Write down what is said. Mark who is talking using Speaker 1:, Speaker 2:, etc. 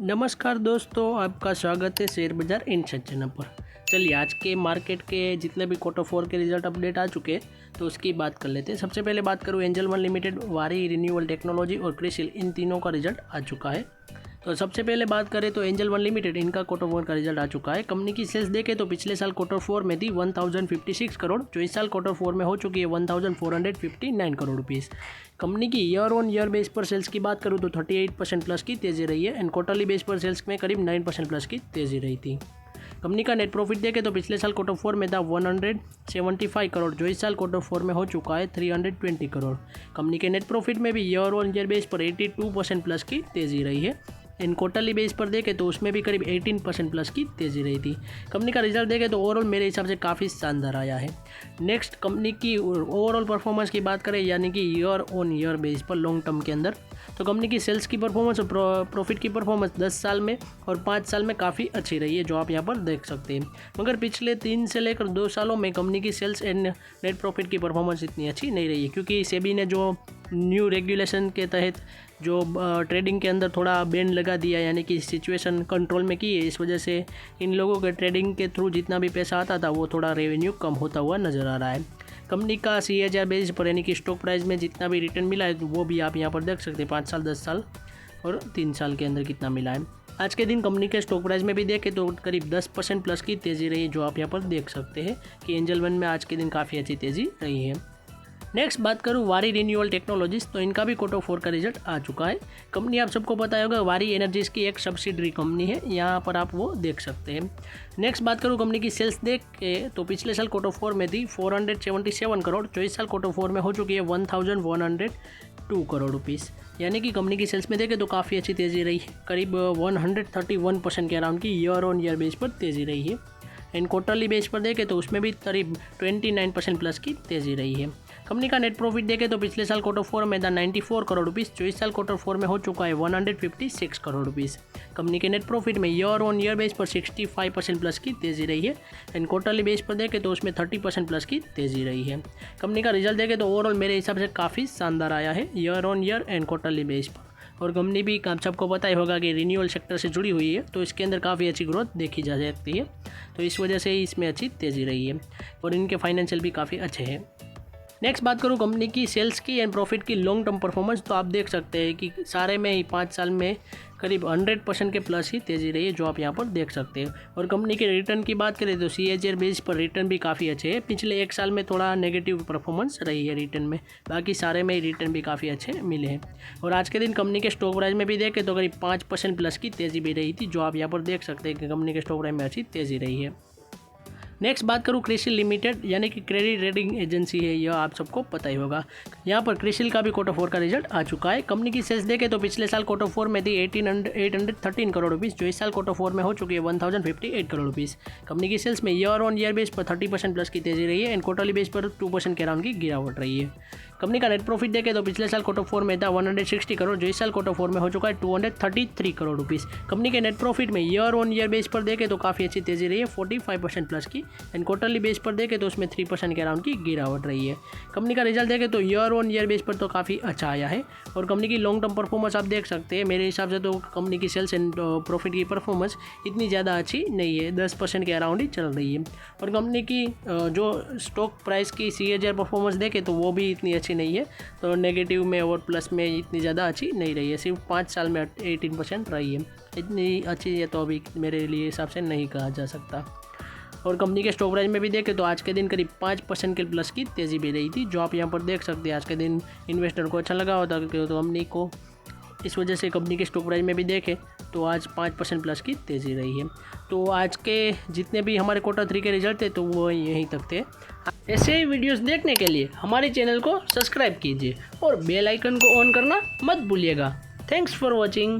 Speaker 1: नमस्कार दोस्तों, आपका स्वागत है शेयर बाजार इनसाइड चैनल पर। चलिए आज के मार्केट के जितने भी क्वार्टर 4 के रिजल्ट अपडेट आ चुके हैं तो उसकी बात कर लेते हैं। सबसे पहले बात करूँ एंजल वन लिमिटेड, वारी रिन्यूएबल टेक्नोलॉजी और क्रिसिल, इन तीनों का रिजल्ट आ चुका है। तो सबसे पहले बात करें तो एंजल वन लिमिटेड, इनका क्वार्टर 4 का रिजल्ट आ चुका है। कंपनी की सेल्स देखें तो पिछले साल क्वार्टर 4 में थी 1056 करोड़, जो इस साल क्वार्टर 4 में हो चुकी है 1459 करोड़ रुपीज़। कंपनी की ईयर ऑन ईयर बेस पर सेल्स की बात करूँ तो 38% प्लस की तेज़ी रही है एंड क्वार्टरली बेस पर सेल्स में करीब 9% प्लस की तेज़ी रही थी। कंपनी का नेट प्रॉफिट देखें तो पिछले साल क्वार्टर 4 में था 175 करोड़, जो इस साल क्वार्टर 4 में हो चुका है 320 करोड़। कंपनी के नेट प्रॉफिट में भी ईयर ऑन ईयर बेस पर 82% प्लस की तेज़ी रही है एंड क्वार्टरली बेस पर देखें तो उसमें भी करीब 18% प्लस की तेज़ी रही थी। कंपनी का रिजल्ट देखें तो ओवरऑल मेरे हिसाब से काफ़ी शानदार आया है। नेक्स्ट, कंपनी की ओवरऑल परफॉर्मेंस की बात करें यानी कि ईयर ऑन ईयर बेस पर लॉन्ग टर्म के अंदर, तो कंपनी की सेल्स की परफॉर्मेंस और प्रॉफिट की परफॉर्मेंस 10 साल में और 5 साल में काफ़ी अच्छी रही है, जो आप यहाँ पर देख सकते हैं। मगर पिछले 3 से लेकर 2 सालों में कंपनी की सेल्स एंड नेट प्रॉफिट की परफॉर्मेंस इतनी अच्छी नहीं रही है, क्योंकि सेबी ने जो न्यू रेगुलेशन के तहत जो ट्रेडिंग के अंदर थोड़ा बैन लगा दिया, यानी कि सिचुएशन कंट्रोल में की है। इस वजह से इन लोगों के ट्रेडिंग के थ्रू जितना भी पैसा आता था वो थोड़ा रेवेन्यू कम होता हुआ नज़र आ रहा है। कंपनी का CAGR बेस पर यानी कि स्टॉक प्राइस में जितना भी रिटर्न मिला है वो भी आप यहाँ पर देख सकते हैं, 5 साल, 10 साल और 3 साल के अंदर कितना मिला है। आज के दिन कंपनी के स्टॉक प्राइस में भी देखें तो करीब 10% प्लस की तेज़ी रही है, जो आप यहाँ पर देख सकते हैं कि एंजल वन में आज के दिन काफ़ी अच्छी तेज़ी रही है। नेक्स्ट बात करूँ वारी रिन्यूएबल टेक्नोलॉजीज, तो इनका भी क्वार्टर 4 का रिजल्ट आ चुका है। कंपनी आप सबको पता होगा वारी एनर्जीज की एक सब्सिडरी कंपनी है, यहाँ पर आप वो देख सकते हैं। नेक्स्ट बात करूँ कंपनी की सेल्स देख के तो पिछले साल क्वार्टर 4 में थी 477 करोड़, जो इस साल क्वार्टर 4 में हो चुकी है 1102 करोड़ रुपीज़। यानी कि कंपनी की सेल्स में देखें तो काफ़ी अच्छी तेज़ी रही है, करीब 131% के अराउंड की ईयर ऑन ईयर बेस पर तेज़ी रही है एंड क्वार्टरली बेस पर देखें तो उसमें भी करीब 29% प्लस की तेज़ी रही है। कंपनी का नेट प्रॉफिट देखें तो पिछले साल क्वार्टर 4 में था 94 करोड़ रुपीज़, जो इस साल क्वार्टर 4 में हो चुका है 156 करोड़ रुपीज़। कंपनी के नेट प्रॉफिट में ईयर ऑन ईयर बेस पर 65% प्लस की तेज़ी रही है एंड क्वार्टरली बेस पर देखें तो उसमें 30% प्लस की तेज़ी रही है। कंपनी का रिजल्ट देखें तो ओवरऑल मेरे हिसाब से काफ़ी शानदार आया है year on year and quarterly base पर। और कंपनी भी आप सबको पता ही होगा कि रिन्यूअल सेक्टर से जुड़ी हुई है, तो इसके अंदर काफ़ी अच्छी ग्रोथ देखी जा सकती है, तो इस वजह से ही इसमें अच्छी तेज़ी रही है और इनके फाइनेंशियल भी काफ़ी अच्छे हैं। नेक्स्ट बात करूँ कंपनी की सेल्स की एंड प्रॉफिट की लॉन्ग टर्म परफॉर्मेंस, तो आप देख सकते हैं कि सारे में ही 5 साल में करीब 100% के प्लस ही तेज़ी रही है, जो आप यहाँ पर देख सकते हैं। और कंपनी के रिटर्न की बात करें तो CAGR बेस पर रिटर्न भी काफ़ी अच्छे हैं। पिछले 1 साल में थोड़ा नेगेटिव परफॉर्मेंस रही है रिटर्न में, बाकी सारे में ही रिटर्न भी काफ़ी अच्छे मिले हैं। और आज के दिन कंपनी के स्टॉक प्राइस में भी देखें तो करीब 5% प्लस की तेज़ी भी रही थी, जो आप यहाँ पर देख सकते हैं कि कंपनी के स्टॉक प्राइस में अच्छी तेज़ी रही है। नेक्स्ट बात करूँ क्रिसिल लिमिटेड, यानी कि क्रेडिट रेटिंग एजेंसी है, यह आप सबको पता ही होगा। यहाँ पर क्रिसिल का भी क्वार्टर 4 का रिजल्ट आ चुका है। कंपनी की सेल्स देखें तो पिछले साल क्वार्टर 4 में थी 813 करोड़ रुपीज़, जो इस साल क्वार्टर 4 में हो चुकी है 1058 करोड़ रुपीज़। कंपनी की सेल्स में ईयर ऑन ईयर बेस पर 30% प्लस की तेज़ी रही है एंड क्वार्टरली बेस पर 2% के अराउंड की गिरावट रही है। कंपनी का नेट प्रॉफिट देखें तो पिछले साल क्वार्टर 4 में था 160 करोड़, जो इस साल क्वार्टर 4 में हो चुका है 233 करोड़ रुपीज़। कंपनी के नेट प्रॉफिट में ईयर ऑन ईयर बेस पर देखें तो काफ़ी अच्छी तेज़ी रही है 45% प्लस की एंड क्वार्टरली बेस पर देखें तो उसमें 3% के अराउंड की गिरावट रही है। कंपनी का रिजल्ट देखें तो ईयर ऑन ईयर बेस पर तो काफ़ी अच्छा आया है और कंपनी की लॉन्ग टर्म परफॉर्मेंस आप देख सकते हैं। मेरे हिसाब से तो कंपनी की सेल्स एंड प्रॉफिट की परफॉर्मेंस इतनी ज़्यादा अच्छी नहीं है, 10% के अराउंड ही चल रही है। और कंपनी की जो स्टॉक प्राइस की CAGR परफॉर्मेंस देखें तो वो भी इतनी अच्छी नहीं है, तो नेगेटिव में और प्लस में इतनी ज़्यादा अच्छी नहीं रही है, सिर्फ 5 साल में 18% रही है। इतनी अच्छी है तो अभी मेरे लिए हिसाब से नहीं कहा जा सकता। और कंपनी के स्टॉक प्राइस में भी देखें तो आज के दिन करीब 5% के प्लस की तेज़ी भी रही थी, जो आप यहाँ पर देख सकते हैं। आज के दिन इन्वेस्टर को अच्छा लगा होता तो कंपनी को, इस वजह से कंपनी के स्टॉक प्राइस में भी देखें तो आज 5% प्लस की तेज़ी रही है। तो आज के जितने भी हमारे क्वार्टर 3 के रिजल्ट थे तो वो यहीं तक थे। ऐसे ही वीडियोस देखने के लिए हमारे चैनल को सब्सक्राइब कीजिए और बेल आइकन को ऑन करना मत भूलिएगा। Thanks for watching.